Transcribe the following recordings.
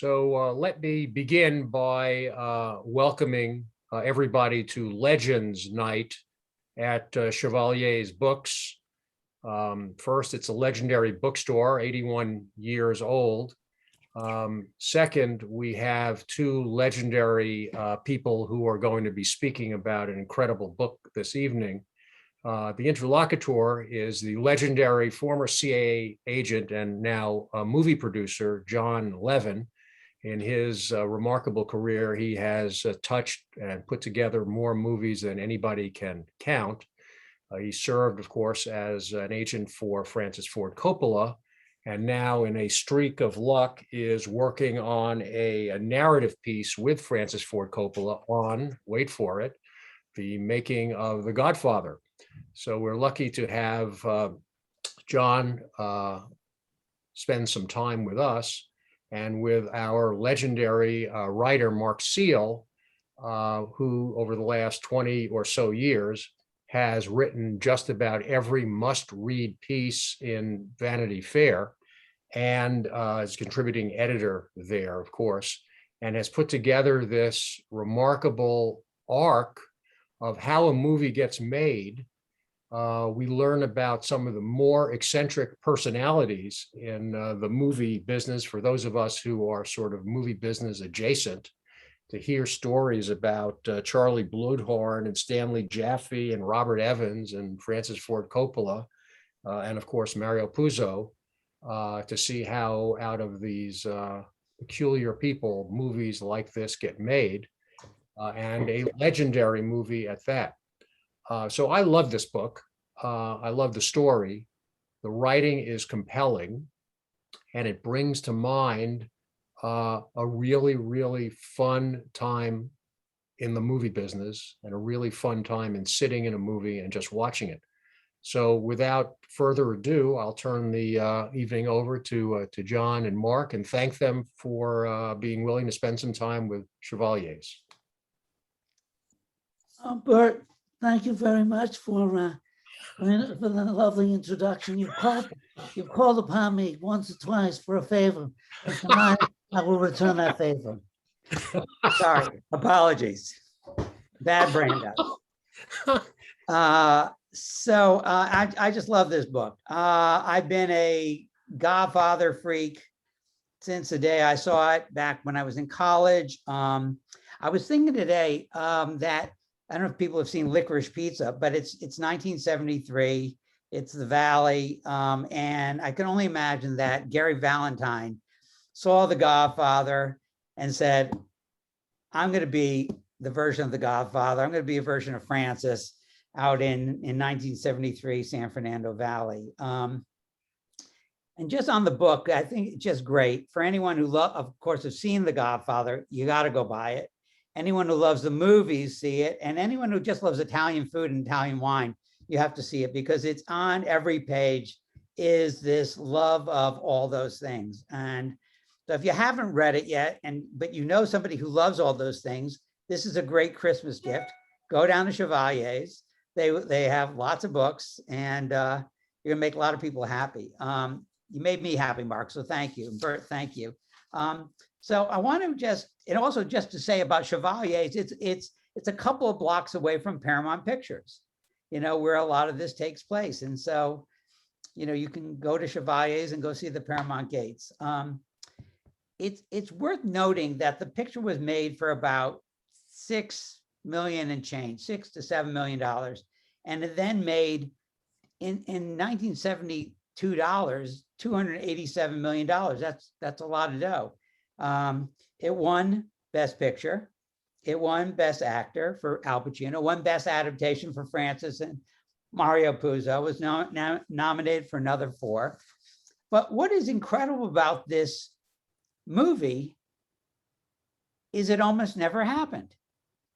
Let me begin by welcoming everybody to Legends Night at Chevalier's Books. First, it's a legendary bookstore, 81 years old. Second, we have two legendary people who are going to be speaking about an incredible book this evening. The interlocutor is the legendary former CIA agent and now movie producer, John Levin. In his remarkable career, he has touched and put together more movies than anybody can count. He served, of course, as an agent for Francis Ford Coppola, and now in a streak of luck is working on a narrative piece with Francis Ford Coppola on, wait for it, the making of The Godfather. So we're lucky to have John spend some time with us and with our legendary writer, Mark Seal, who over the last 20 or so years has written just about every must-read piece in Vanity Fair and is contributing editor there, of course, and has put together this remarkable arc of how a movie gets made. We learn about some of the more eccentric personalities in the movie business, for those of us who are sort of movie business adjacent, to hear stories about Charlie Bluhdorn and Stanley Jaffe and Robert Evans and Francis Ford Coppola, and of course, Mario Puzo, to see how out of these peculiar people, movies like this get made, and a legendary movie at that. So I love this book. I love the story. The writing is compelling, and it brings to mind a really, really fun time in the movie business and a really fun time in sitting in a movie and just watching it. So without further ado, I'll turn the evening over to John and Mark and thank them for being willing to spend some time with Chevaliers. Bert, thank you very much for the lovely introduction. You've called upon me once or twice for a favor, and tonight I will return that favor. Sorry, apologies. Bad Brando. I just love this book. I've been a Godfather freak since the day I saw it back when I was in college. I was thinking today that I don't know if people have seen Licorice Pizza, but it's 1973. It's the Valley. And I can only imagine that Gary Valentine saw The Godfather and said, I'm going to be the version of The Godfather. I'm going to be a version of Francis out in 1973, San Fernando Valley. And just on the book, I think it's just great for anyone who of course, have seen The Godfather. You got to go buy it. Anyone who loves the movies, see it. And anyone who just loves Italian food and Italian wine, you have to see it because it's on every page is this love of all those things. And so if you haven't read it yet, but you know somebody who loves all those things, this is a great Christmas gift. Go down to Chevalier's. They have lots of books and you're gonna make a lot of people happy. You made me happy, Mark, so thank you. Bert, thank you. So I want to also just to say about Chevalier's, it's a couple of blocks away from Paramount Pictures, where a lot of this takes place. And so, you can go to Chevalier's and go see the Paramount gates. It's worth noting that the picture was made for about $6 million and change, $6 to $7 million. And it then made in 1972, $287 million. That's a lot of dough. It won Best Picture. It won Best Actor for Al Pacino, won Best Adaptation for Francis, and Mario Puzo was nominated for another 4. But what is incredible about this movie is it almost never happened.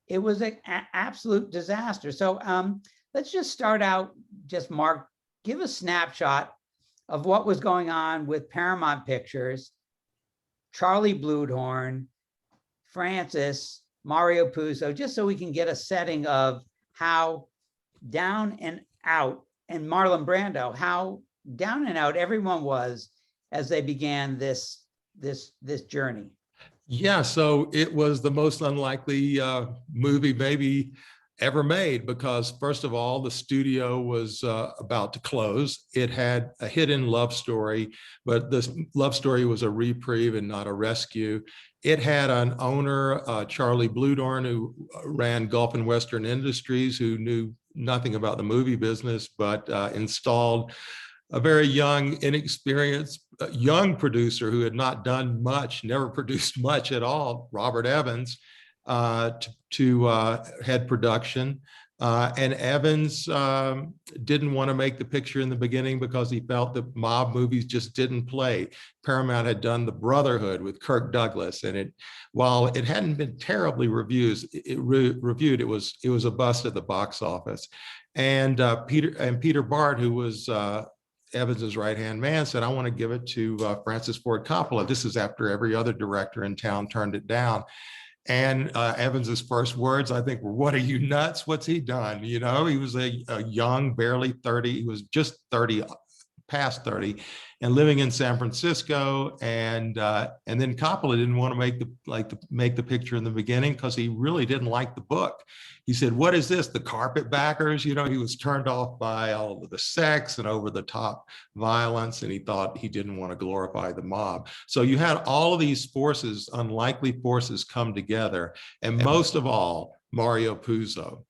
It was an absolute disaster. So let's just start out, Mark, give a snapshot of what was going on with Paramount Pictures, Charlie Bluhdorn, Francis, Mario Puzo, just so we can get a setting of how down and out, and Marlon Brando, how down and out everyone was as they began this journey. Yeah, so it was the most unlikely movie maybe ever made because, first of all, the studio was about to close. It had a hidden love story, but this love story was a reprieve and not a rescue. It had an owner, Charlie Bluedorn, who ran Gulf and Western Industries, who knew nothing about the movie business, but installed a very young, inexperienced, young producer who had not done much, never produced much at all, Robert Evans, to head production. And Evans didn't want to make the picture in the beginning because he felt that mob movies just didn't play. Paramount had done The Brotherhood with Kirk Douglas, and while it hadn't been terribly reviewed, it was a bust at the box office. And Peter Bart, who was Evans's right-hand man, said, I want to give it to Francis Ford Coppola. This is after every other director in town turned it down. And Evans's first words, I think, were, what are you nuts? What's he done? You know, he was a young, barely 30. He was just 30, past 30, and living in San Francisco. And then Coppola didn't want to make the picture in the beginning because he really didn't like the book. He said, what is this, the carpetbaggers? You know, he was turned off by all of the sex and over the top violence, and he thought he didn't want to glorify the mob. So you had all of these forces, unlikely forces, come together. And most of all, Mario Puzo,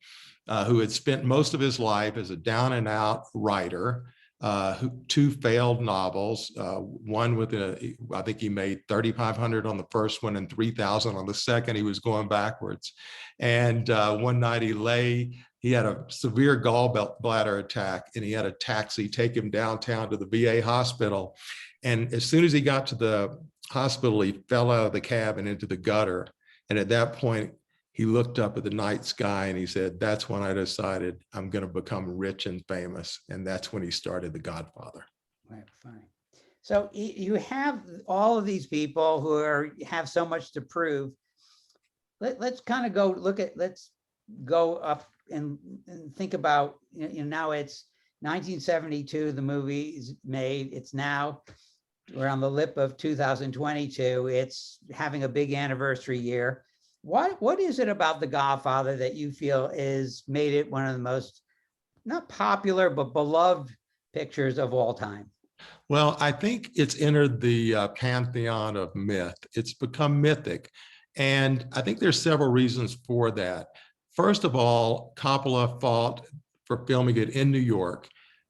who had spent most of his life as a down and out writer, two failed novels, one with I think he made 3,500 on the first one and 3,000 on the second. He was going backwards. And one night he had a severe gallbladder attack, and he had a taxi take him downtown to the VA hospital. And as soon as he got to the hospital, he fell out of the cab and into the gutter. And at that point, he looked up at the night sky and he said, that's when I decided I'm going to become rich and famous. And that's when he started The Godfather. Right, fine. So you have all of these people who have so much to prove. Let's kind of let's go up and think about, now it's 1972, the movie is made. It's now, we're on the lip of 2022. It's having a big anniversary year. What is it about The Godfather that you feel is made it one of the most, not popular, but beloved pictures of all time? Well, I think it's entered the pantheon of myth. It's become mythic. And I think there's several reasons for that. First of all, Coppola fought for filming it in New York,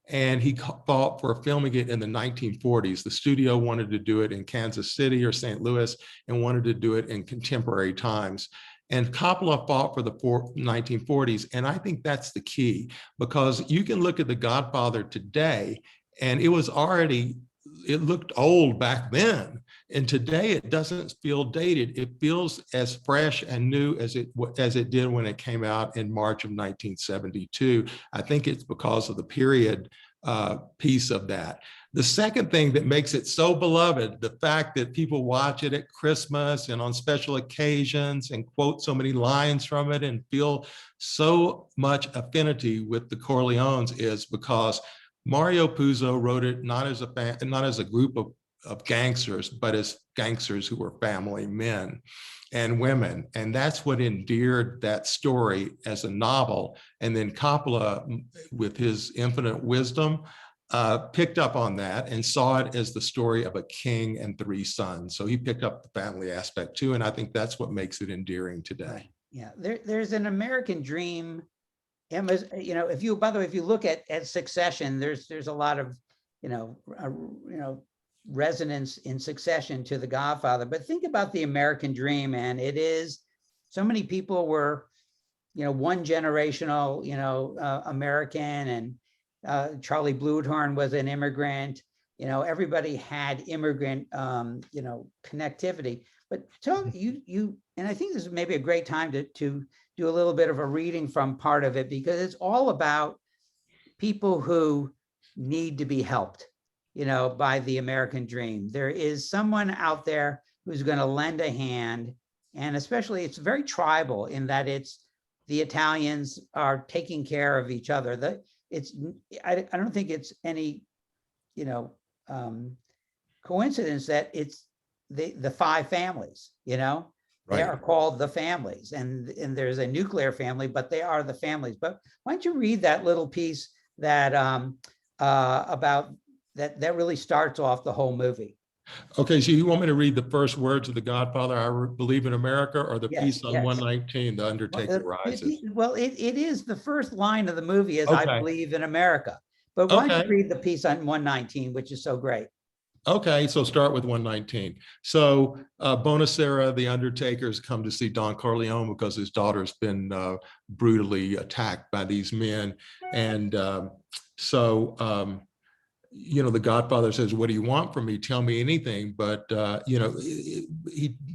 and he fought for filming it in the 1940s. The studio wanted to do it in Kansas City or St. Louis and wanted to do it in contemporary times. And Coppola fought for the 1940s. And I think that's the key, because you can look at The Godfather today, and it looked old back then. And today it doesn't feel dated. It feels as fresh and new as it did when it came out in March of 1972. I think it's because of the period piece of that. The second thing that makes it so beloved, the fact that people watch it at Christmas and on special occasions and quote so many lines from it and feel so much affinity with the Corleones, is because Mario Puzo wrote it not as a group of gangsters, but as gangsters who were family men and women. And that's what endeared that story as a novel. And then Coppola, with his infinite wisdom, picked up on that and saw it as the story of a king and three sons. So he picked up the family aspect too. And I think that's what makes it endearing today. Yeah, there's an American dream. If you, by the way, if you look at Succession, there's a lot of, resonance in Succession to The Godfather. But think about the American dream, and it is, so many people were, one generational, American, and Charlie Bluedorn was an immigrant. Everybody had immigrant, connectivity. But tell you, and I think this is maybe a great time to do a little bit of a reading from part of it, because it's all about people who need to be helped, by the American dream. There is someone out there who's going to lend a hand. And especially, it's very tribal in that it's the Italians are taking care of each other. I don't think it's any, coincidence that it's the five families, you know? They Right. are called the families, and there's a nuclear family, but they are the families. But why don't you read that little piece that about that really starts off the whole movie? Okay, so you want me to read the first words of The Godfather, Believe in America, or the Yes, piece on yes. 119, The Undertaker Rises? Well, it is the first line of the movie is I Okay. believe in America. But why don't Okay. you read the piece on 119, which is so great? Okay, so start with 119. So Bonacera, the Undertaker's come to see Don Corleone because his daughter's been brutally attacked by these men. And you know, the Godfather says, what do you want from me? Tell me anything. But, you know,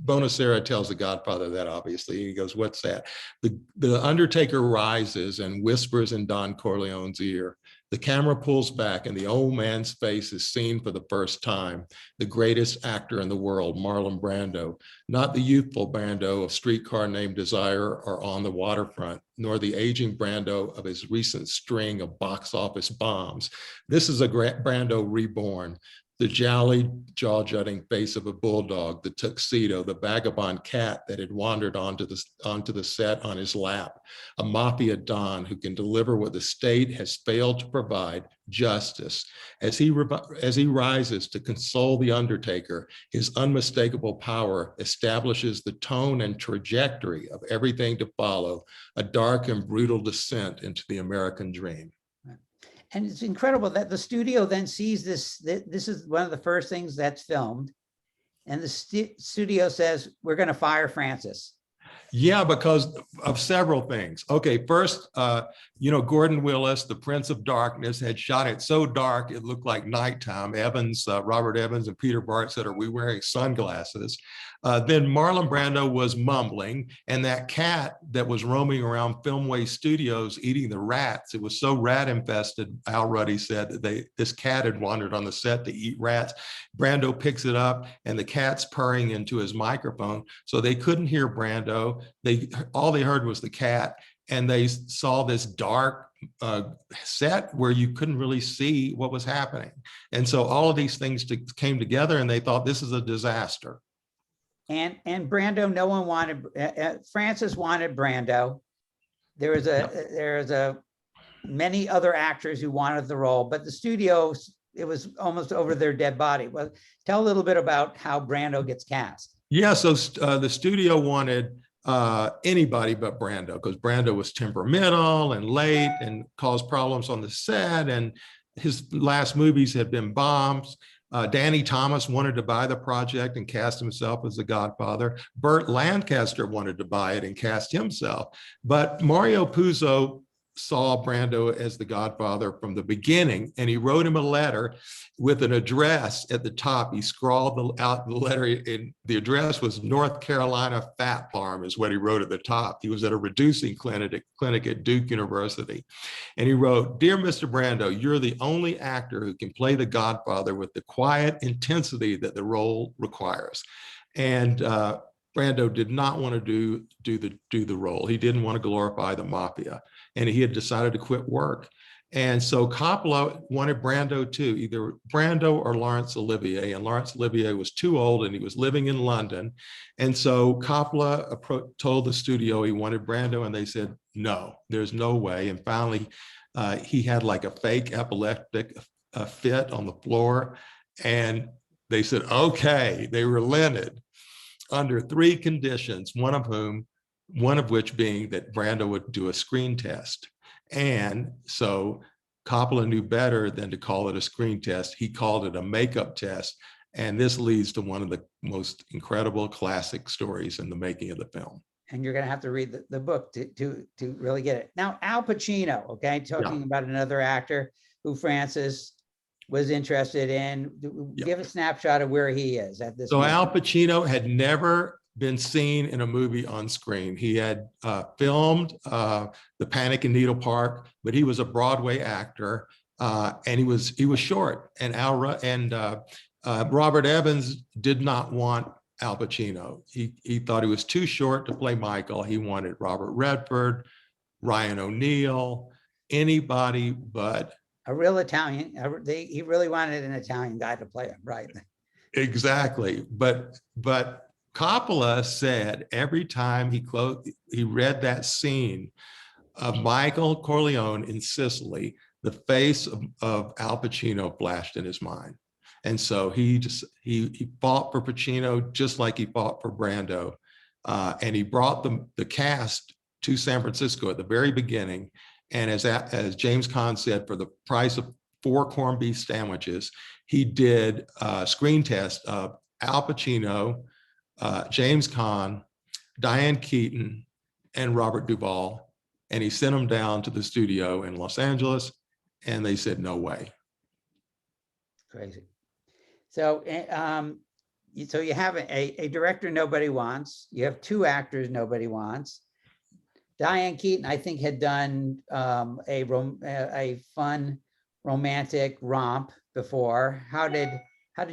Bonacera tells the Godfather that, obviously. He goes, what's that? The Undertaker rises and whispers in Don Corleone's ear. The camera pulls back and the old man's face is seen for the first time. The greatest actor in the world, Marlon Brando, not the youthful Brando of Streetcar Named Desire or On the Waterfront, nor the aging Brando of his recent string of box office bombs. This is a Brando reborn. The jolly, jaw-jutting face of a bulldog, the tuxedo, the vagabond cat that had wandered onto the set on his lap, a mafia don who can deliver what the state has failed to provide, justice. As he rises to console the Undertaker, his unmistakable power establishes the tone and trajectory of everything to follow, a dark and brutal descent into the American dream. And it's incredible that the studio then sees this. This is one of the first things that's filmed. And the studio says, we're going to fire Francis. Yeah, because of several things. Okay, first, you know, Gordon Willis, the Prince of Darkness, had shot it so dark it looked like nighttime. Robert Evans and Peter Bart said, are we wearing sunglasses? Then Marlon Brando was mumbling, and that cat that was roaming around Filmway Studios eating the rats, it was so rat infested, Al Ruddy said that this cat had wandered on the set to eat rats. Brando picks it up and the cat's purring into his microphone, so they couldn't hear Brando. All they heard was the cat, and they saw this dark set where you couldn't really see what was happening. And so all of these things came together, and they thought this is a disaster. And Brando, no one wanted, Francis wanted Brando. There was a many other actors who wanted the role, but the studio, it was almost over their dead body. Well, tell a little bit about how Brando gets cast. Yeah, so the studio wanted anybody but Brando, because Brando was temperamental and late and caused problems on the set, and his last movies had been bombs. Danny Thomas wanted to buy the project and cast himself as the Godfather. Burt Lancaster wanted to buy it and cast himself. But Mario Puzo saw Brando as the Godfather from the beginning, and he wrote him a letter with an address at the top. He scrawled out the letter, and the address was North Carolina Fat Farm is what he wrote at the top. He was at a reducing clinic at Duke University. And he wrote, "Dear Mr. Brando, you're the only actor who can play the Godfather with the quiet intensity that the role requires." And Brando did not want to do the role. He didn't want to glorify the mafia, and he had decided to quit work. And so Coppola wanted Brando too, either Brando or Laurence Olivier. And Laurence Olivier was too old and he was living in London. And so Coppola told the studio he wanted Brando, and they said, no, there's no way. And finally, he had like a fake epileptic fit on the floor. And they said, okay, they relented under 3 conditions, one of which being that Brando would do a screen test. And so Coppola knew better than to call it a screen test. He called it a makeup test. And this leads to one of the most incredible classic stories in the making of the film. And you're going to have to read the book to really get it. Now, Al Pacino, okay, talking about another actor who Francis was interested in. Give a snapshot of where he is at this moment. Al Pacino had never been seen in a movie on screen. He had filmed The Panic in Needle Park, but he was a Broadway actor, and he was short. And Robert Evans did not want Al Pacino. He thought he was too short to play Michael. He wanted Robert Redford, Ryan O'Neal, anybody but a real Italian. He really wanted an Italian guy to play him, right? Exactly. But Coppola said every time he read that scene of Michael Corleone in Sicily, the face of Al Pacino flashed in his mind. And so he fought for Pacino just like he fought for Brando. And he brought the cast to San Francisco at the very beginning. And as James Caan said, for the price of 4 corned beef sandwiches, he did a screen test of Al Pacino, James Caan, Diane Keaton, and Robert Duvall. And he sent them down to the studio in Los Angeles, and they said, no way. Crazy. So, so you have a director nobody wants. You have 2 actors nobody wants. Diane Keaton, I think, had done a fun romantic romp before. How did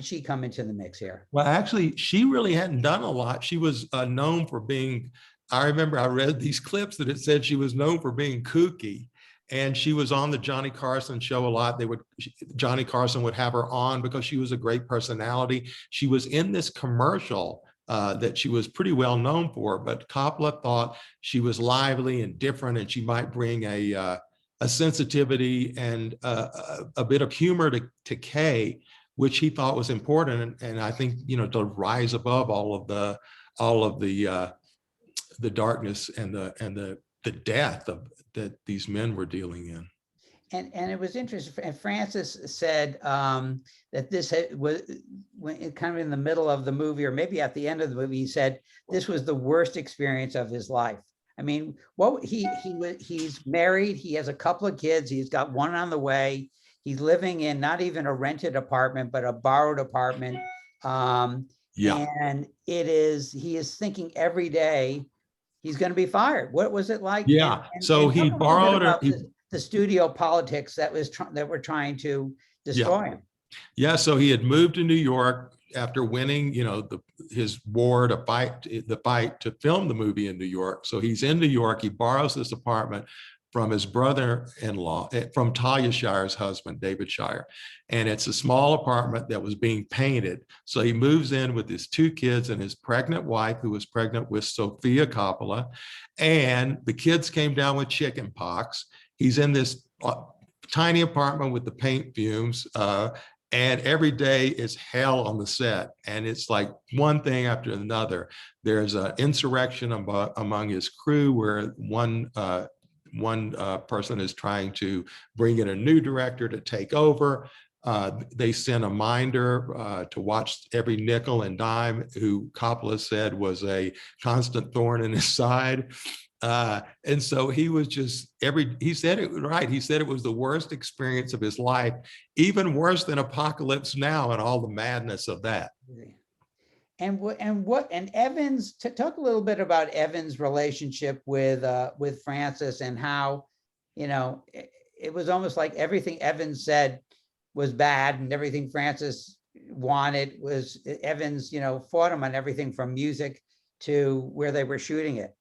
she come into the mix here? Well, actually, she really hadn't done a lot. She was known for being, I remember I read these clips that it said she was known for being kooky. And she was on the Johnny Carson show a lot. Johnny Carson would have her on because she was a great personality. She was in this commercial that she was pretty well known for, but Coppola thought she was lively and different, and she might bring a sensitivity and a bit of humor to Kay, which he thought was important. And I think, you know, to rise above all of the darkness and the death that these men were dealing in. And it was interesting. And Francis said that this was kind of in the middle of the movie, or maybe at the end of the movie. He said this was the worst experience of his life. I mean, he's married. He has a couple of kids. He's got one on the way. He's living in not even a rented apartment, but a borrowed apartment. Yeah. And he is thinking every day he's going to be fired. What was it like? Yeah. So he borrowed the studio politics that were trying to destroy him. Yeah. So he had moved to New York after winning, you know, his war to fight to film the movie in New York. So he's in New York. He borrows this apartment from his brother-in-law, from Talia Shire's husband, David Shire. And it's a small apartment that was being painted. So he moves in with his 2 kids and his pregnant wife, who was pregnant with Sofia Coppola. And the kids came down with chicken pox. He's in this tiny apartment with the paint fumes. And every day is hell on the set. And it's like one thing after another. There's an insurrection among his crew where one person is trying to bring in a new director to take over. They sent a minder to watch every nickel and dime, who Coppola said was a constant thorn in his side. And so he was just he said it right. He said it was the worst experience of his life, even worse than Apocalypse Now and all the madness of that. And Evans, talk a little bit about Evans' relationship with Francis, and how, you know, it was almost like everything Evans said was bad, and everything Francis wanted was Evans, you know, fought him on everything from music to where they were shooting it.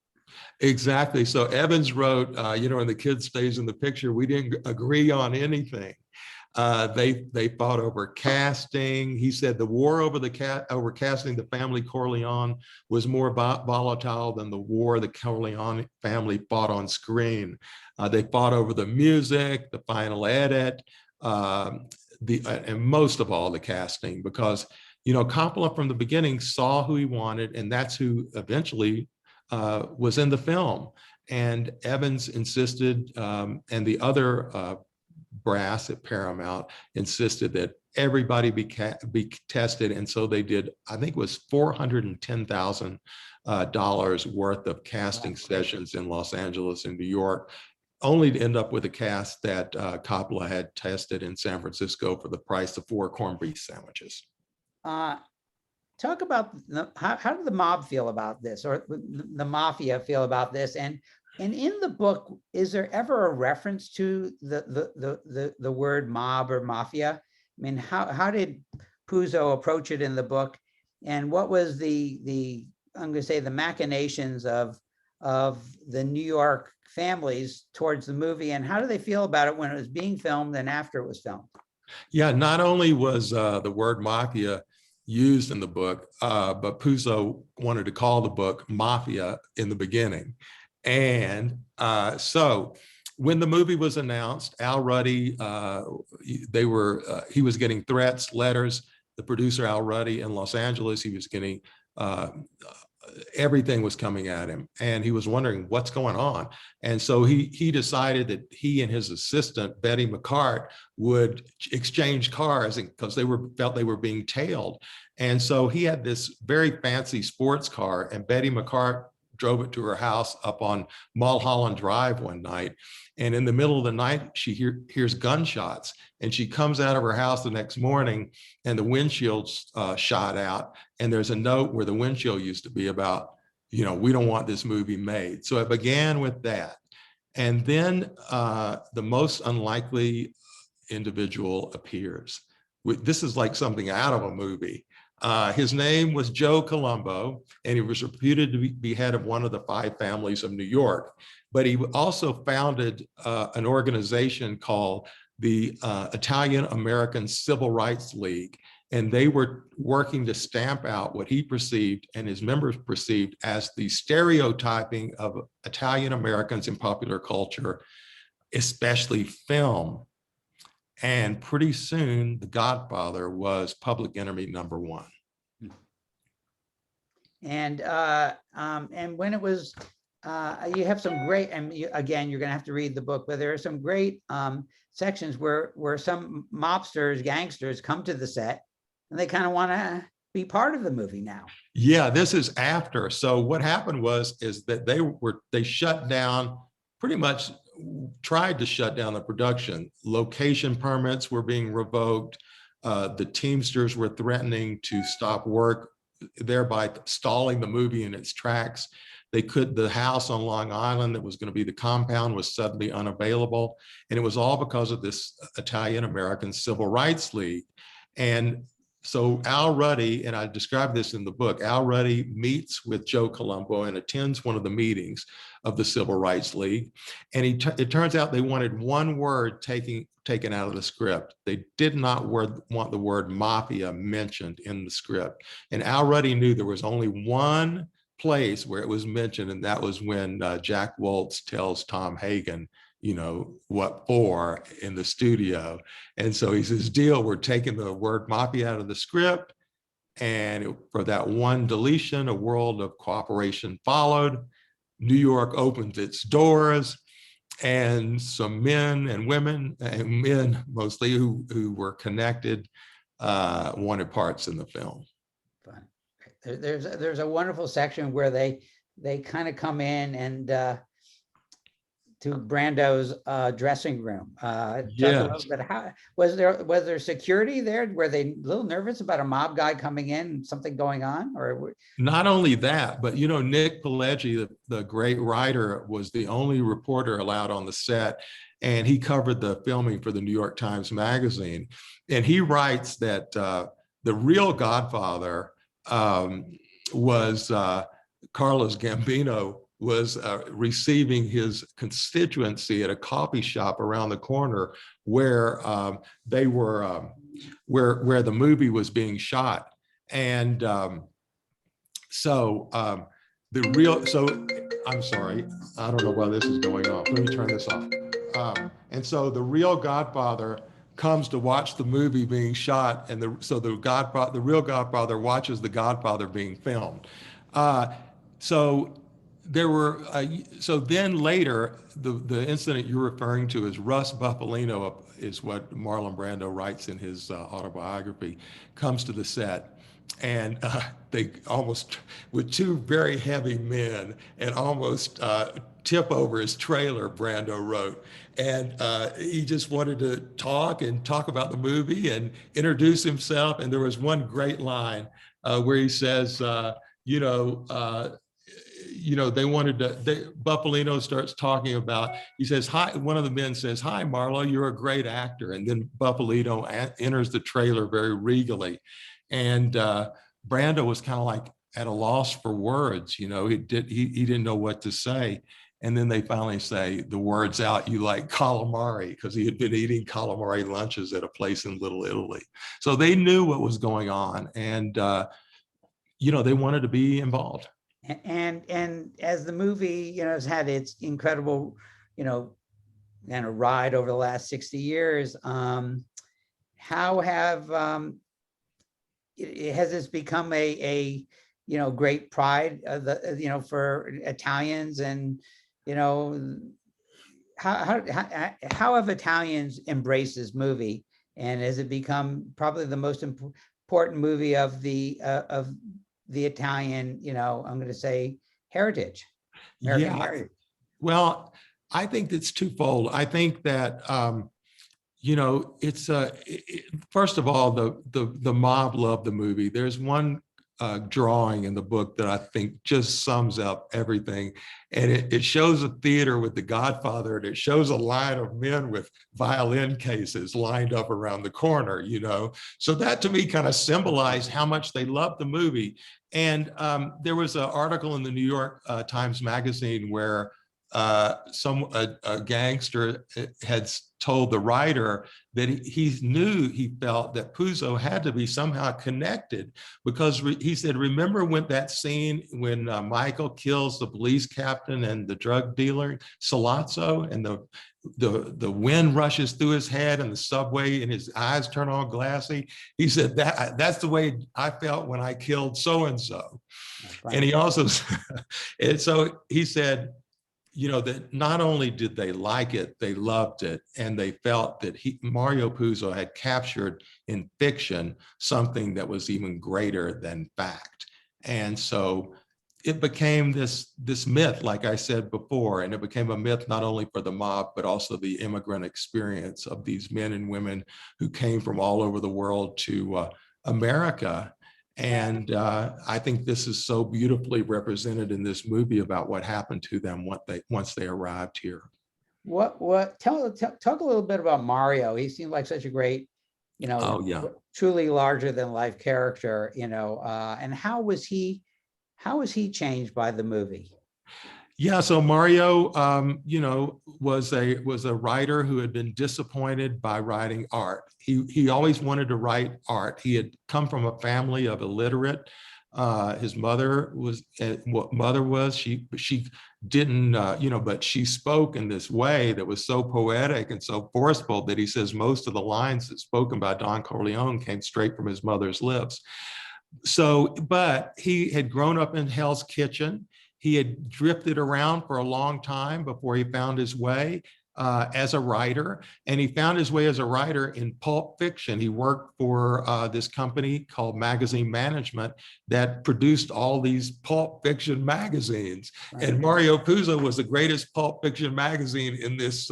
Exactly. So Evans wrote, you know, in the kid stays in the picture, we didn't agree on anything. They fought over casting. He said the war over casting the family Corleone was more volatile than the war the Corleone family fought on screen. They fought over the music, the final edit, and most of all the casting, because, you know, Coppola from the beginning saw who he wanted, and that's who eventually was in the film. And Evans insisted, and the other brass at Paramount insisted that everybody be tested. And so they did, I think it was $410,000 worth of casting sessions in Los Angeles and New York, only to end up with a cast that Coppola had tested in San Francisco for the price of 4 corned beef sandwiches. Talk about how did the mob feel about this, or the mafia feel about this? And in the book, is there ever a reference to the word mob or mafia? I mean, how did Puzo approach it in the book, and what was the I'm going to say the machinations of the New York families towards the movie, and how do they feel about it when it was being filmed and after it was filmed? Yeah, not only was the word mafia used in the book, but Puzo wanted to call the book Mafia in the beginning. And so when the movie was announced, Al Ruddy, he was getting threats, letters. The producer, Al Ruddy, in Los Angeles, he was getting, everything was coming at him, and he was wondering what's going on. And so he decided that he and his assistant, Betty McCart, would exchange cars because felt they were being tailed. And so he had this very fancy sports car, and Betty McCart drove it to her house up on Mulholland Drive one night. And in the middle of the night, she hears gunshots, and she comes out of her house the next morning, and the windshield's shot out. And there's a note where the windshield used to be about, we don't want this movie made. So it began with that. And then the most unlikely individual appears. This is like something out of a movie. His name was Joe Colombo, and he was reputed to be head of one of the 5 families of New York. But he also founded an organization called the Italian American Civil Rights League, and they were working to stamp out what he perceived and his members perceived as the stereotyping of Italian Americans in popular culture, especially film. And pretty soon, The Godfather was public enemy number 1. And when it was, you have some great, and again, you're going to have to read the book, but there are some great sections where some mobsters, gangsters come to the set, and they kind of want to be part of the movie now. Yeah, this is after. So what happened is that they shut down, pretty much tried to shut down the production. Location permits were being revoked. The Teamsters were threatening to stop work, thereby stalling the movie in its tracks. The house on Long Island that was going to be the compound was suddenly unavailable. And it was all because of this Italian American Civil Rights League. And so Al Ruddy, and I describe this in the book, Al Ruddy meets with Joe Colombo and attends one of the meetings of the Civil Rights League. And it turns out they wanted one word taken out of the script. They did not want the word mafia mentioned in the script. And Al Ruddy knew there was only one place where it was mentioned, and that was when Jack Woltz tells Tom Hagen, what for in the studio. And so he says, deal, we're taking the word mafia out of the script. And for that one deletion, a world of cooperation followed. New York opened its doors, and some men and women, and men mostly who were connected, wanted parts in the film. Fun. There's a wonderful section where they kind of come in and to Brando's dressing room. Yes. But how was there security there? Were they a little nervous about a mob guy coming in, something going on? Or not only that, but Nick Pileggi, the great writer, was the only reporter allowed on the set, and he covered the filming for the New York Times Magazine. And he writes that the real Godfather was Carlos Gambino, was receiving his constituency at a coffee shop around the corner where they were, where the movie was being shot. And so I'm sorry, I don't know why this is going off. Let me turn this off. And so the real Godfather comes to watch the movie being shot, and the real Godfather watches The Godfather being filmed. So then later, the incident you're referring to is Russ Bufalino, is what Marlon Brando writes in his autobiography, comes to the set, and they almost, with 2 very heavy men, and almost tip over his trailer, Brando wrote. And he just wanted to talk about the movie and introduce himself. And there was one great line where he says, Bufalino starts talking about, he says, hi, one of the men says, "Hi, Marlo, you're a great actor." And then Bufalino enters the trailer very regally. And Brando was kind of like at a loss for words, he didn't know what to say. And then they finally say the words out, "You like calamari," because he had been eating calamari lunches at a place in Little Italy. So they knew what was going on, and they wanted to be involved. And as the movie, has had its incredible, kind of ride over the last 60 years, how has this become a great pride of for Italians, and how have Italians embraced this movie, and has it become probably the most important movie of the Italian, I'm going to say heritage, American heritage? Well, I think it's twofold. I think that it's first of all, the mob loved the movie. There's one drawing in the book that I think just sums up everything, and it shows a theater with The Godfather, and it shows a line of men with violin cases lined up around the corner. So that to me kind of symbolized how much they loved the movie. And there was an article in the New York Times Magazine where a gangster had told the writer that he felt that Puzo had to be somehow connected, because he said, remember when that scene when Michael kills the police captain and the drug dealer Salazzo, and the wind rushes through his head and the subway and his eyes turn all glassy? He said that's the way I felt when I killed so-and-so. Right. And he also, and so he said, that not only did they like it, they loved it, and they felt that Mario Puzo had captured in fiction something that was even greater than fact. And so it became this myth, like I said before, and it became a myth not only for the mob, but also the immigrant experience of these men and women who came from all over the world to America. And I think this is so beautifully represented in this movie about what happened to them once they arrived here. Talk a little bit about Mario. He seemed like such a great, truly larger than life character, and how was he changed by the movie? Yeah, so Mario, was a writer who had been disappointed by writing art. He always wanted to write art. He had come from a family of illiterate. His mother was she didn't, but she spoke in this way that was so poetic and so forceful that he says most of the lines that spoken by Don Corleone came straight from his mother's lips. So, but he had grown up in Hell's Kitchen. He had drifted around for a long time before he found his way as a writer, and he found his way as a writer in pulp fiction. He worked for this company called Magazine Management that produced all these pulp fiction magazines. Right. And Mario Puzo was the greatest pulp fiction magazine in this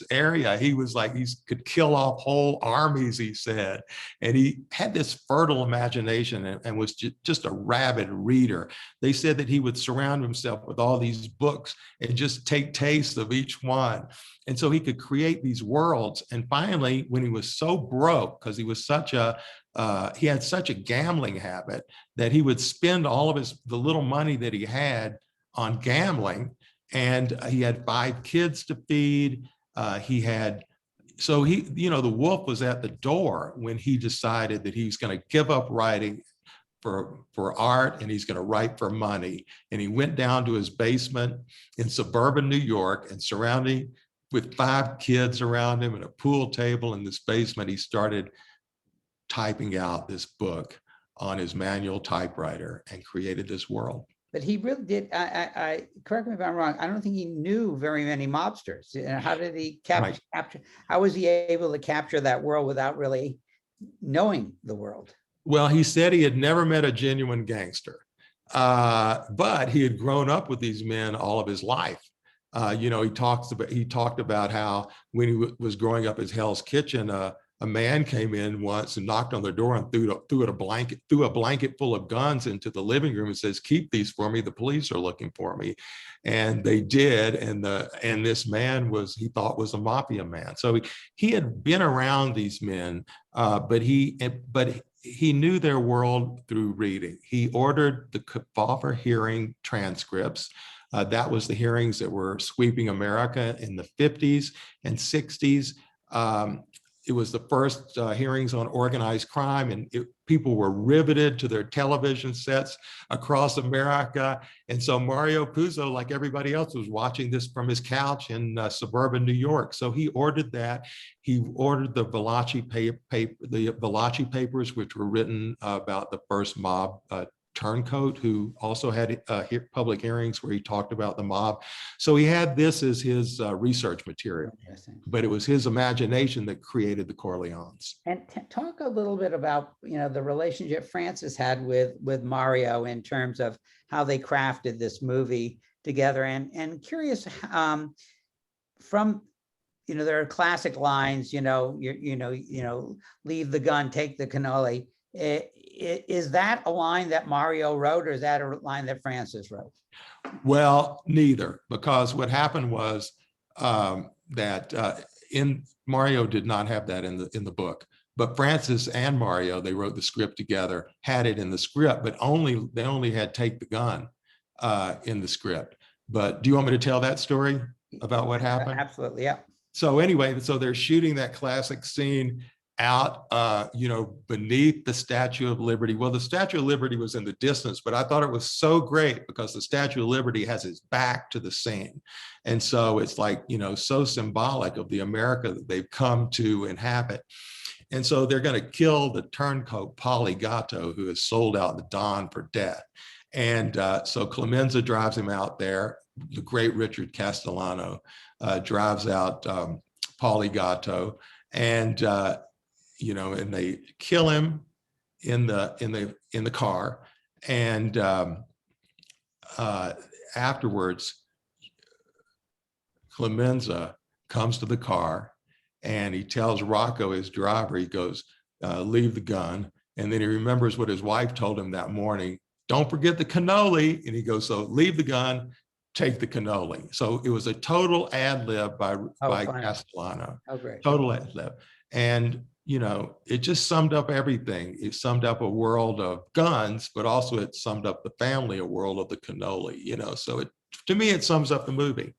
area. He was like, he could kill off whole armies, he said, and he had this fertile imagination and was just a rabid reader. They said that he would surround himself with all these books and just take taste of each one. And so he could create these worlds. And finally, when he was so broke, because he was he had such a gambling habit that he would spend all of the little money that he had on gambling. And he had 5 kids to feed. So the wolf was at the door when he decided that he was going to give up writing for art, and he's going to write for money. And he went down to his basement in suburban New York, and surrounding with 5 kids around him and a pool table in this basement, he started typing out this book on his manual typewriter and created this world. But he really did. I correct me if I'm wrong. I don't think he knew very many mobsters. How did he capture? How was he able to capture that world without really knowing the world? Well, he said he had never met a genuine gangster, but he had grown up with these men all of his life. He talked about how when he was growing up as Hell's Kitchen, a man came in once and knocked on their door and threw a blanket full of guns into the living room and says, "Keep these for me. The police are looking for me." And they did. And this man he thought was a mafia man. So he had been around these men, but he knew their world through reading. He ordered the Kefauver hearing transcripts. That was the hearings that were sweeping America in the 50s and 60s. It was the first hearings on organized crime, and people were riveted to their television sets across America. And so Mario Puzo, like everybody else, was watching this from his couch in suburban New York. So he ordered that. He ordered the Valachi papers, which were written about the first mob turncoat, who also had public hearings where he talked about the mob. So he had this as his research material, but it was his imagination that created the Corleones. And talk a little bit about, the relationship Francis had with Mario in terms of how they crafted this movie together. And curious, from, there are classic lines, leave the gun, take the cannoli. Is that a line that Mario wrote, or is that a line that Francis wrote? Well, neither, because what happened was that Mario did not have that in the book, but Francis and Mario, they wrote the script together, had it in the script, but they only had take the gun in the script. But do you want me to tell that story about what happened? Absolutely, yeah. So anyway, so they're shooting that classic scene out, beneath the Statue of Liberty. Well, the Statue of Liberty was in the distance, but I thought it was so great because the Statue of Liberty has its back to the scene. And so it's like, so symbolic of the America that they've come to inhabit. And so they're going to kill the turncoat Polygato, who is sold out the Don for death. And so Clemenza drives him out there. The great Richard Castellano drives out Polygato, and and they kill him in the car. And afterwards, Clemenza comes to the car and he tells Rocco, his driver, he goes, leave the gun. And then he remembers what his wife told him that morning, don't forget the cannoli. And he goes, so leave the gun, take the cannoli. So it was a total ad lib by Castellano. Oh, great. Total ad lib. And it just summed up everything. It summed up a world of guns, but also it summed up the family, a world of the cannoli, so to me, it sums up the movie.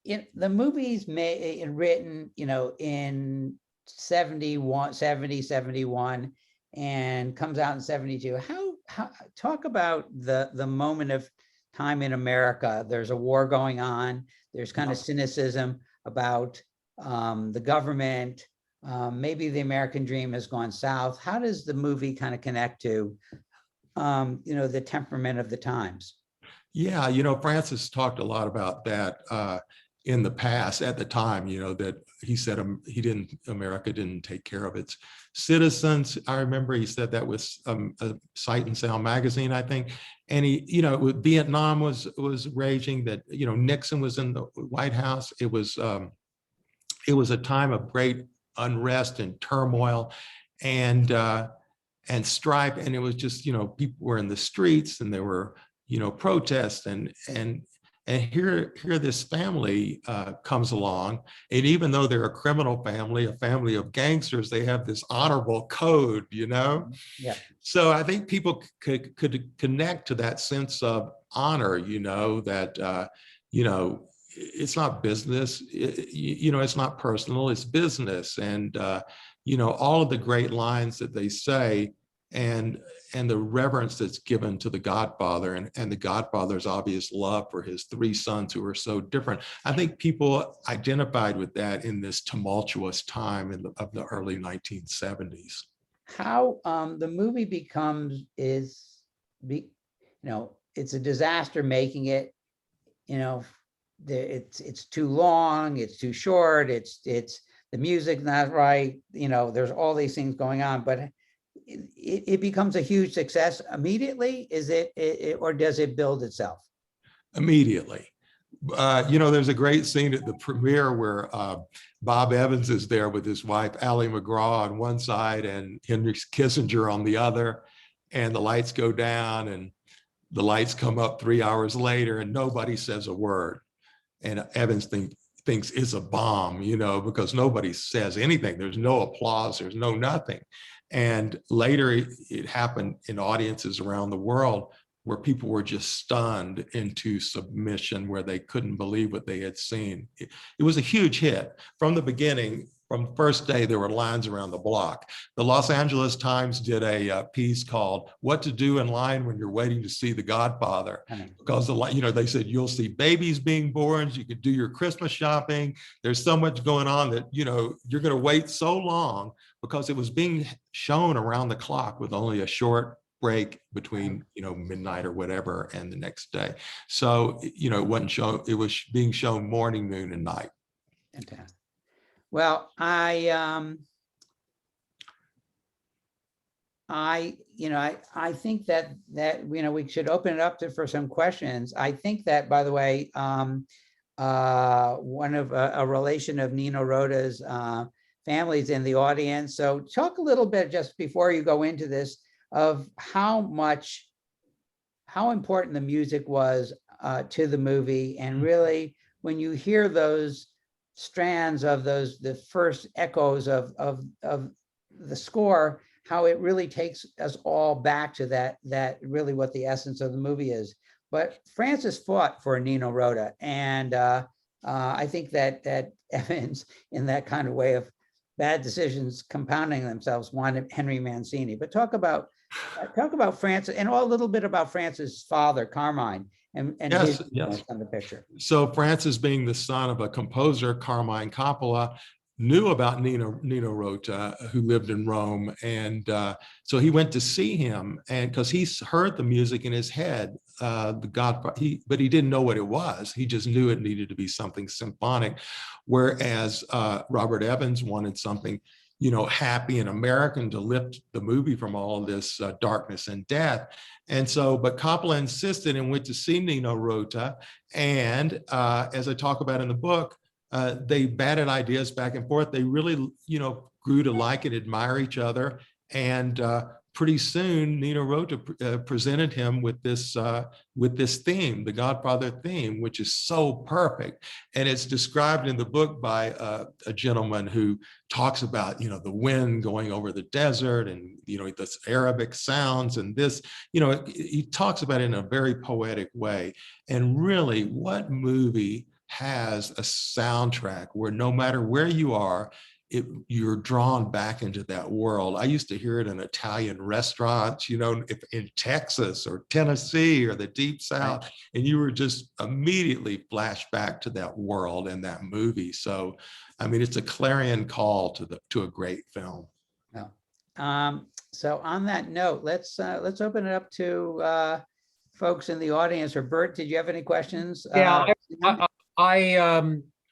The movie's written, in 71, and comes out in 72. How talk about the moment of time in America. There's a war going on. There's kind of cynicism about the government. Maybe the American dream has gone south. How does the movie kind of connect to, the temperament of the times? Yeah, Francis talked a lot about that in the past, at the time, that he said America didn't take care of its citizens. I remember he said that with a Sight and Sound magazine, I think. And Vietnam was raging, that, Nixon was in the White House. It was a time of great unrest and turmoil and strife. And it was just, people were in the streets and there were, protests and here this family comes along. And even though they're a criminal family, a family of gangsters, they have this honorable code, Yeah. So I think people could connect to that sense of honor, that, it's not business, it's not personal, it's business. And, all of the great lines that they say and the reverence that's given to the Godfather and the Godfather's obvious love for his three sons who are so different. I think people identified with that in this tumultuous time of the early 1970s. How the movie it's a disaster making it, it's too long, it's too short, it's the music's not right, there's all these things going on, but it becomes a huge success immediately. Is it or does it build itself? Immediately. There's a great scene at the premiere where Bob Evans is there with his wife, Ally McGraw, on one side and Henry Kissinger on the other, and the lights go down and the lights come up 3 hours later and nobody says a word. And Evans thinks it's a bomb, because nobody says anything. There's no applause, there's no nothing. And later it happened in audiences around the world where people were just stunned into submission, where they couldn't believe what they had seen. It was a huge hit from the beginning. From the first day, there were lines around the block. The Los Angeles Times did a piece called "What to Do in Line When You're Waiting to See the Godfather," because they said you'll see babies being born, you could do your Christmas shopping. There's so much going on that you're going to wait so long, because it was being shown around the clock with only a short break between midnight or whatever and the next day. So it wasn't shown. It was being shown morning, noon, and night. Fantastic. Well, I think that we should open it up for some questions. I think that, by the way, one of a relation of Nino Rota's families in the audience. So talk a little bit, just before you go into this, of how important the music was to the movie, and really when you hear those strands of the first echoes of the score, how it really takes us all back to that really what the essence of the movie is. But Francis fought for Nino Rota, and I think that Evans, in that kind of way of bad decisions compounding themselves, wanted Henry Mancini. But talk about Francis, and a little bit about Francis' father, Carmine, and Yes, his yes. on the picture. So Francis, being the son of a composer, Carmine Coppola, knew about Nino Rota, who lived in Rome. And so he went to see him, and because he's heard the music in his head, the Godfather, but he didn't know what it was. He just knew it needed to be something symphonic. Whereas Robert Evans wanted something happy and American to lift the movie from all of this darkness and death. And so, but Coppola insisted and went to see Nino Rota. And as I talk about in the book, they batted ideas back and forth. They really, grew to like and admire each other. And pretty soon, Nino Rota presented him with this theme, the Godfather theme, which is so perfect. And it's described in the book by a gentleman who talks about, the wind going over the desert, and this Arabic sounds, and this, he talks about it in a very poetic way. And really, what movie has a soundtrack where no matter where you are, you're drawn back into that world? I used to hear it in Italian restaurants, in Texas or Tennessee or the Deep South, right, and you were just immediately flashed back to that world and that movie. So, I mean, it's a clarion call to a great film. Yeah. So on that note, let's open it up to folks in the audience. Or Bert, did you have any questions? Yeah,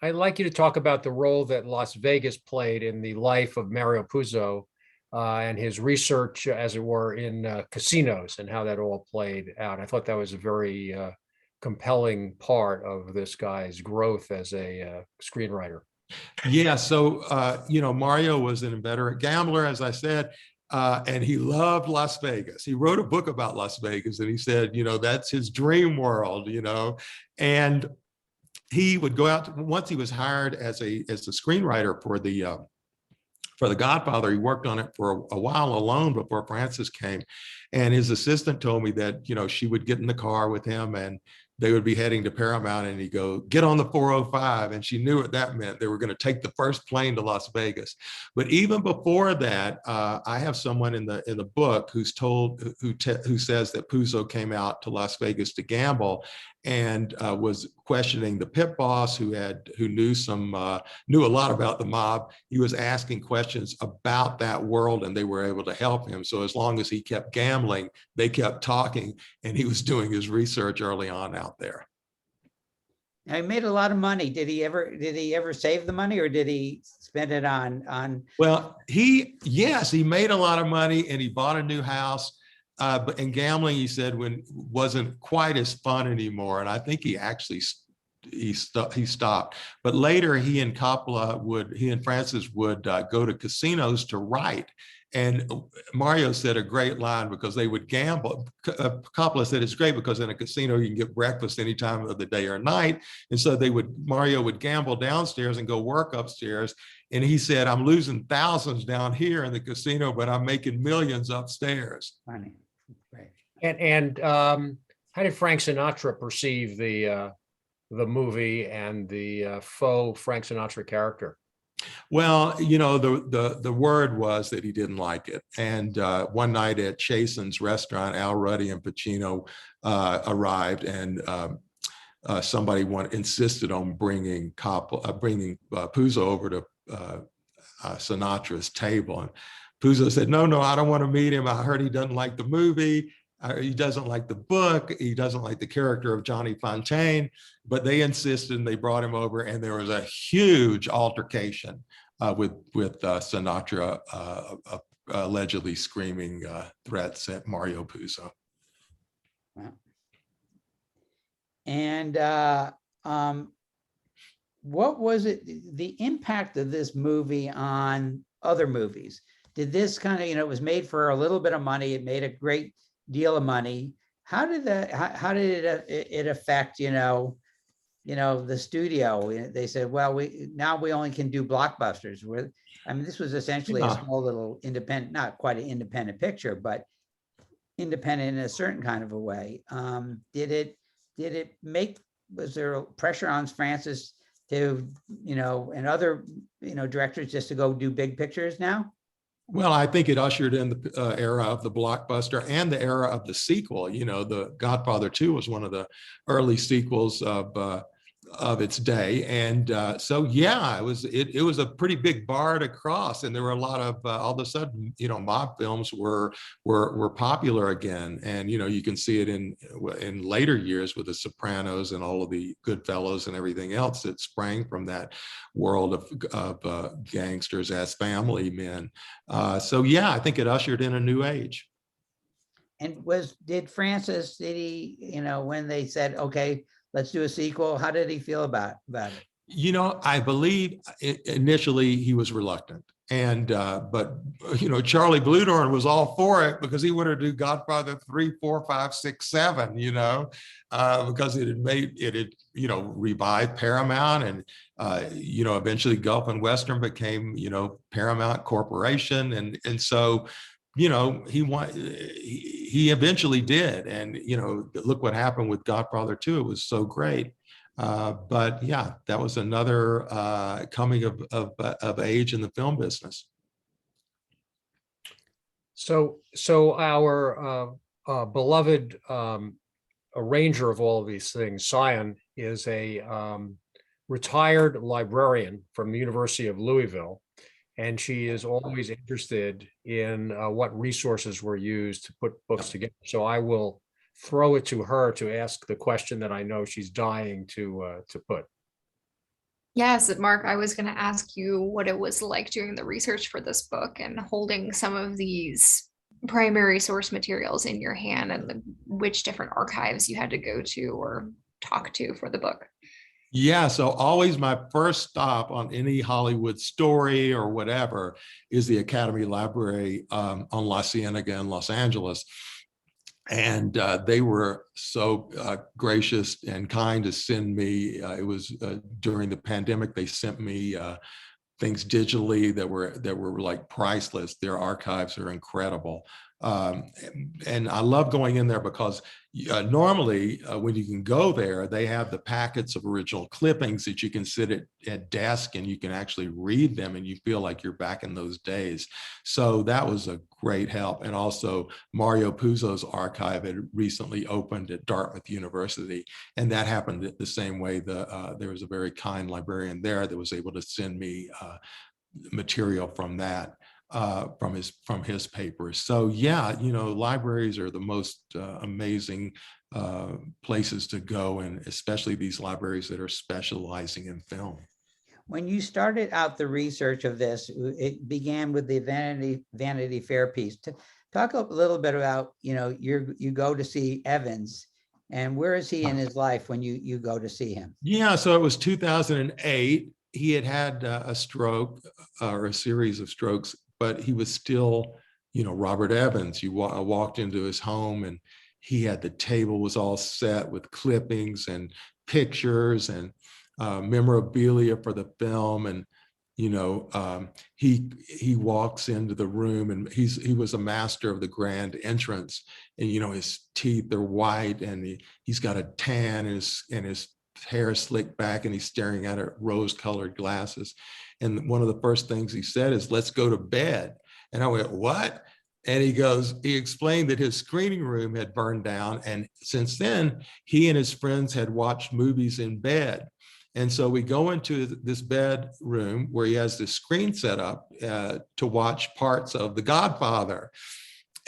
I'd like you to talk about the role that Las Vegas played in the life of Mario Puzo and his research, as it were, in casinos, and how that all played out. I thought that was a very compelling part of this guy's growth as a screenwriter. Yeah, so, Mario was an inveterate gambler, as I said, and he loved Las Vegas. He wrote a book about Las Vegas, and he said, that's his dream world, and he would go out once he was hired as a screenwriter for the Godfather. He worked on it for a while alone before Francis came, and his assistant told me that she would get in the car with him and they would be heading to Paramount, and he'd go, "Get on the 405," and she knew what that meant. They were going to take the first plane to Las Vegas. But even before that, I have someone in the book who says that Puzo came out to Las Vegas to gamble, and was questioning the pit boss who knew a lot about the mob. He was asking questions about that world, and they were able to help him. So as long as he kept gambling, they kept talking, and he was doing his research early on out there. Now, he made a lot of money. Did he ever save the money, or did he spend it on? Well, he made a lot of money, and he bought a new house. But in gambling, he said, wasn't quite as fun anymore. And I think he actually he stopped. But later he and Francis would go to casinos to write. And Mario said a great line, because they would gamble. Coppola said it's great because in a casino you can get breakfast any time of the day or night. And so Mario would gamble downstairs and go work upstairs. And he said, I'm losing thousands down here in the casino, but I'm making millions upstairs. Funny. Right. And how did Frank Sinatra perceive the movie and the faux Frank Sinatra character? Well, you know, the word was that he didn't like it. And one night at Chasen's restaurant, Al Ruddy and Pacino arrived, and somebody insisted on bringing Puzo over to Sinatra's table. And Puzo said, no, I don't want to meet him. I heard he doesn't like the movie. He doesn't like the book. He doesn't like the character of Johnny Fontaine, but they insisted and they brought him over, and there was a huge altercation with Sinatra allegedly screaming threats at Mario Puzo. Wow. And what was the impact of this movie on other movies? Did this kind of, it was made for a little bit of money. It made a great deal of money. How did it affect, the studio? They said, well, now we only can do blockbusters. This was essentially a small little independent, not quite an independent picture, but independent in a certain kind of a way. Was there a pressure on Francis to, and other, directors just to go do big pictures now? Well, I think it ushered in the era of the blockbuster and the era of the sequel. The Godfather 2 was one of the early sequels of its day, and so yeah, it was a pretty big bar to cross, and there were a lot of all of a sudden, mob films were popular again, and you can see it in later years with the Sopranos and all of the Goodfellas and everything else that sprang from that world of gangsters as family men. So yeah, I think it ushered in a new age. And did he, when they said, okay, let's do a sequel, how did he feel about it? I believe initially he was reluctant. And, but, Charlie Bluedorn was all for it because he wanted to do Godfather 3, 4, 5, 6, 7, because it had revived Paramount, and, eventually Gulf and Western became, Paramount Corporation. And so, he eventually did. And, look what happened with Godfather 2. It was so great. But yeah, that was another coming of age in the film business. So our beloved arranger of all of these things, Sion, is a retired librarian from the University of Louisville. And she is always interested in what resources were used to put books together. So I will throw it to her to ask the question that I know she's dying to put. Yes, Mark, I was going to ask you what it was like doing the research for this book and holding some of these primary source materials in your hand, and which different archives you had to go to or talk to for the book. Yeah, so always my first stop on any Hollywood story or whatever is the Academy Library on La Cienega in Los Angeles. And they were so gracious and kind to send me, it was during the pandemic, they sent me things digitally that were like priceless. Their archives are incredible. And I love going in there because normally when you can go there, they have the packets of original clippings that you can sit at desk and you can actually read them and you feel like you're back in those days. So that was a great help. And also Mario Puzo's archive had recently opened at Dartmouth University. And that happened the same way. There was a very kind librarian there that was able to send me material from that. From his papers. So yeah, libraries are the most amazing places to go, and especially these libraries that are specializing in film. When you started out the research of this, it began with the Vanity Fair piece. Talk a little bit about, you go to see Evans, And where is he in his life when you go to see him? Yeah, so it was 2008. He had had a stroke or a series of strokes, but he was still, Robert Evans. I walked into his home and he had the table was all set with clippings and pictures and memorabilia for the film. And, he walks into the room and he was a master of the grand entrance. And, his teeth are white and he's got a tan and his hair slicked back and he's staring at her rose-colored glasses. And one of the first things he said is, "Let's go to bed." And I went, "What?" And he explained that his screening room had burned down. And since then, he and his friends had watched movies in bed. And so we go into this bedroom where he has this screen set up to watch parts of The Godfather.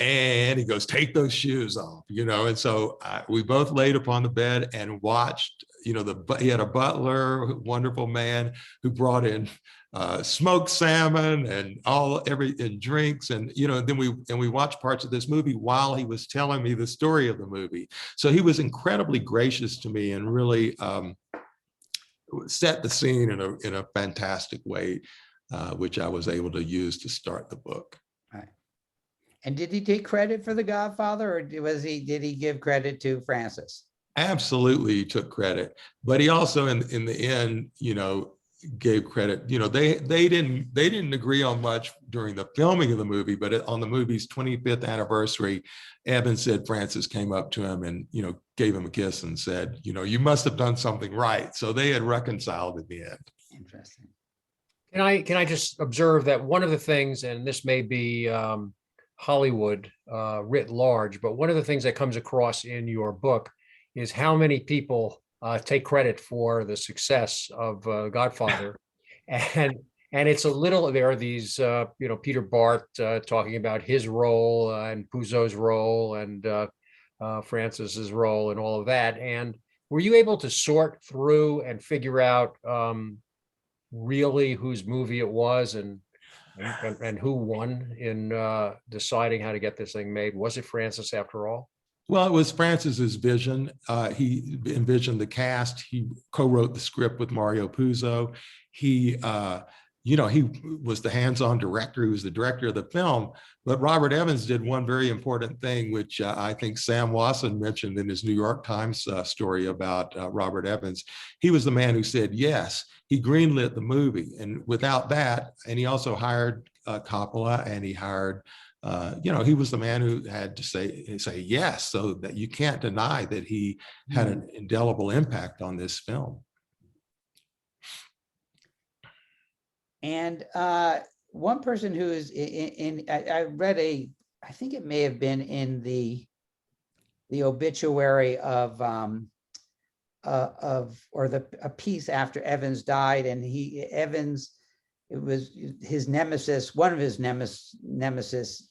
And he goes, "Take those shoes off," And so we both laid upon the bed and watched, he had a butler, wonderful man who brought in smoked salmon and and drinks. And, then we watched parts of this movie while he was telling me the story of the movie. So he was incredibly gracious to me and really set the scene in a fantastic way, which I was able to use to start the book. Right. And did he take credit for The Godfather, or did he give credit to Francis? Absolutely, he took credit, but he also, in the end, gave credit. They didn't agree on much during the filming of the movie, but on the movie's 25th anniversary, Evans said Francis came up to him and gave him a kiss and said, "You must have done something right." So they had reconciled at the end. Interesting. Can I just observe that one of the things, and this may be Hollywood writ large, but one of the things that comes across in your book is how many people take credit for the success of Godfather. And it's a little, there are these, Peter Bart talking about his role and Puzo's role and Francis's role and all of that. And were you able to sort through and figure out really whose movie it was and who won in deciding how to get this thing made? Was it Francis after all? Well, it was Francis's vision. He envisioned the cast. He co-wrote the script with Mario Puzo. He was the hands-on director. He was the director of the film. But Robert Evans did one very important thing, which I think Sam Wasson mentioned in his New York Times story about Robert Evans. He was the man who said yes. He greenlit the movie. And without that, and he also hired Coppola, and he hired he was the man who had to say yes, so that you can't deny that he had an indelible impact on this film. And one person who is I read I think it may have been in the obituary of a piece after Evans died, and Evans, it was his nemesis, one of his nemesis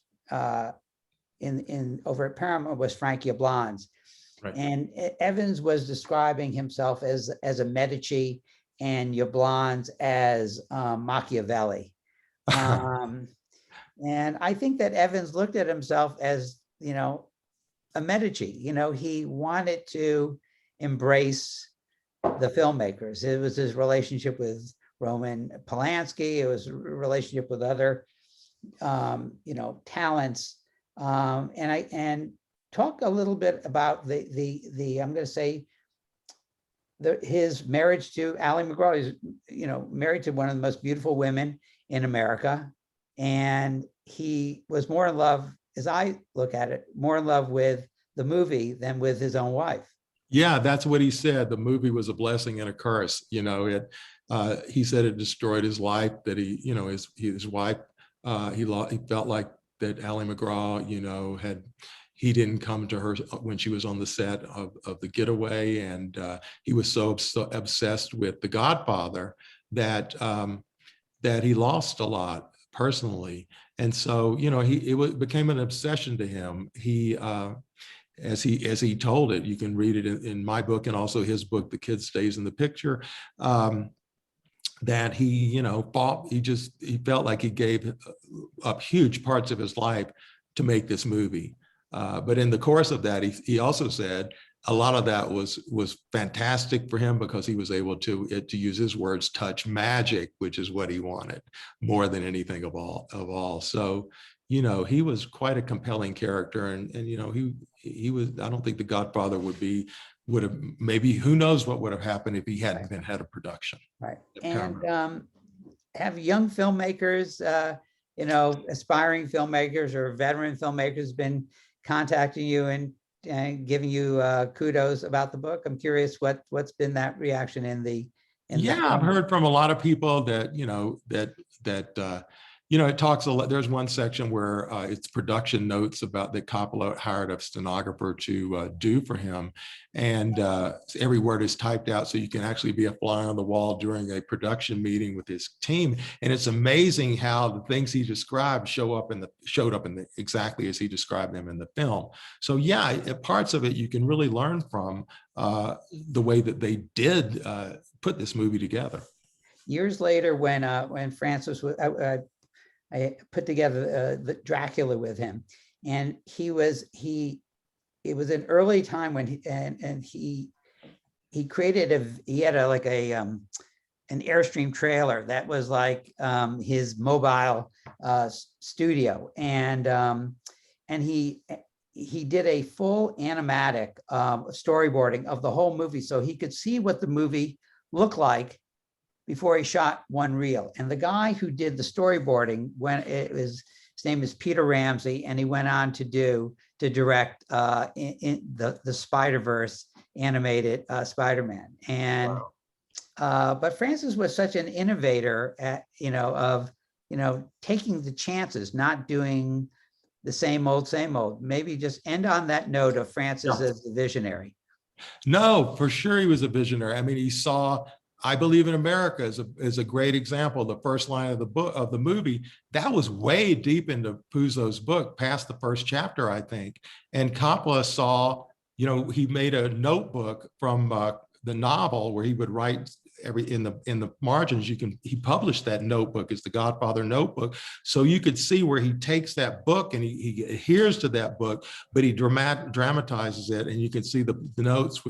in over at Paramount was Frank Yablans. Right. And Evans was describing himself as a Medici and Yablans as Machiavelli. And I think that Evans looked at himself as, a Medici. He wanted to embrace the filmmakers. It was his relationship with Roman Polanski. It was a relationship with other, talents. And talk a little bit about the I'm going to say his marriage to Ally McGraw. He's, married to one of the most beautiful women in America. And he was more in love, as I look at it, more in love with the movie than with his own wife. Yeah, that's what he said. The movie was a blessing and a curse. He said it destroyed his life, that his wife, he felt like that Ally McGraw, he didn't come to her when she was on the set of The Getaway. And he was so obsessed with The Godfather that he lost a lot personally. And so, it became an obsession to him. He, as he told it, you can read it in my book and also his book, The Kid Stays in the Picture, that he, he felt like he gave up huge parts of his life to make this movie. But in the course of that, he also said a lot of that was fantastic for him because he was able to use his words, touch magic, which is what he wanted more than anything of all. So, you know, he was quite a compelling character, and you know, he was. I don't think The Godfather would have maybe, who knows what would have happened if he hadn't been head of production. Right. And have young filmmakers, you know, aspiring filmmakers or veteran filmmakers been contacting you and giving you kudos about the book? I'm curious what's been that reaction in the I've heard from a lot of people that, you know, you know, it talks a lot. There's one section where it's production notes about that Coppola hired a stenographer to do for him. And every word is typed out so you can actually be a fly on the wall during a production meeting with his team. And it's amazing how the things he described showed up exactly as he described them in the film. So yeah, parts of it you can really learn from the way that they did put this movie together. Years later, when Francis was, I put together the Dracula with him, and it was an early time when he created he had an Airstream trailer that was like his mobile studio, and he did a full animatic storyboarding of the whole movie so he could see what the movie looked like before he shot one reel. And the guy who did the storyboarding, his name is Peter Ramsey, and he went on to direct in the Spider-Verse animated Spider-Man. And but Francis was such an innovator at, taking the chances, not doing the same old. Maybe just end on that note of Francis as the visionary. No, for sure he was a visionary. I mean, he saw I Believe in America is a great example. The first line of the movie, that was way deep into Puzo's book, past the first chapter, I think. And Coppola saw, he made a notebook from the novel where he would write in the margins. He published that notebook as the Godfather Notebook, so you could see where he takes that book and he adheres to that book, but he dramatizes it, and you can see the notes.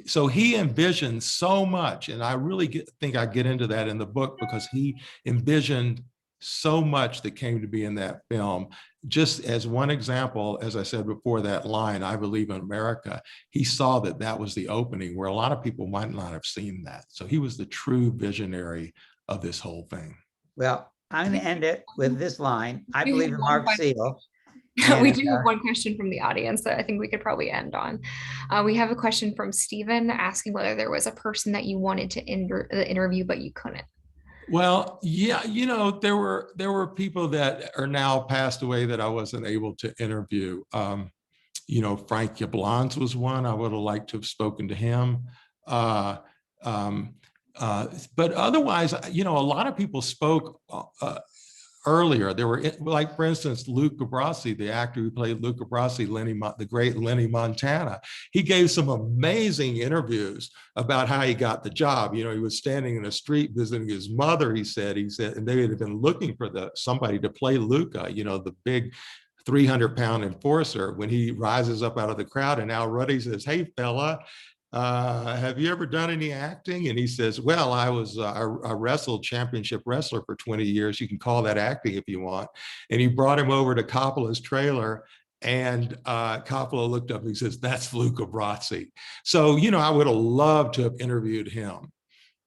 So he envisioned so much, and I really think I get into that in the book, because he envisioned so much that came to be in that film. Just as one example, as I said before, that line, I Believe in America, he saw that was the opening where a lot of people might not have seen that. So he was the true visionary of this whole thing. Well, I'm going to end it with this line. I believe in Mark Seal. We do have one question from the audience that I think we could probably end on. We have a question from Stephen asking whether there was a person that you wanted to interview, but you couldn't. Well, yeah, there were people that are now passed away that I wasn't able to interview. Frank Yablans was one. I would have liked to have spoken to him. But otherwise, a lot of people spoke earlier. There were, like, for instance, Luca Brasi, the actor who played Luca Brasi, the great Lenny Montana. He gave some amazing interviews about how he got the job. He was standing in the street visiting his mother, he said, and they had been looking for somebody to play Luca, the big 300-pound enforcer, when he rises up out of the crowd, and Al Ruddy says, "Hey, fella, have you ever done any acting?" And he says, "Well, I wrestled championship wrestler for 20 years. You can call that acting if you want." And he brought him over to Coppola's trailer, and Coppola looked up and he says, "That's Luca Brasi." So, I would have loved to have interviewed him,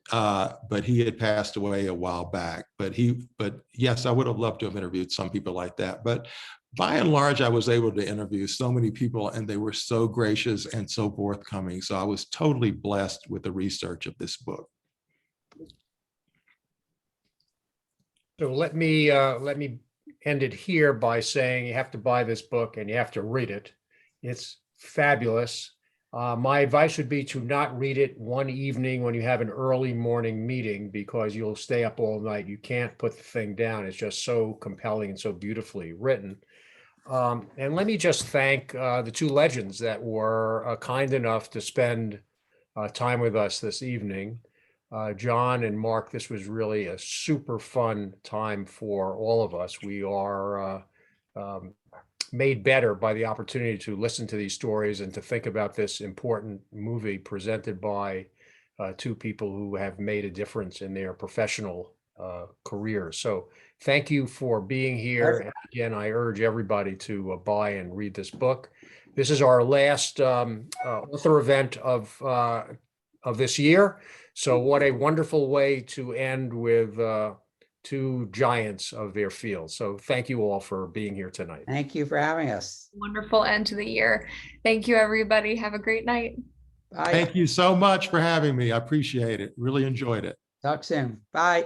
but he had passed away a while back. But yes, I would have loved to have interviewed some people like that. But by and large, I was able to interview so many people, and they were so gracious and so forthcoming. So I was totally blessed with the research of this book. So let me end it here by saying you have to buy this book and you have to read it. It's fabulous. My advice would be to not read it one evening when you have an early morning meeting, because you'll stay up all night. You can't put the thing down. It's just so compelling and so beautifully written. And let me just thank the two legends that were kind enough to spend time with us this evening. John and Mark, this was really a super fun time for all of us. We are made better by the opportunity to listen to these stories and to think about this important movie presented by two people who have made a difference in their professional careers. So thank you for being here. And again, I urge everybody to buy and read this book. This is our last author event of this year. So what a wonderful way to end with two giants of their field. So thank you all for being here tonight. Thank you for having us. Wonderful end to the year. Thank you, everybody. Have a great night. Bye. Thank you so much for having me. I appreciate it. Really enjoyed it. Talk soon. Bye.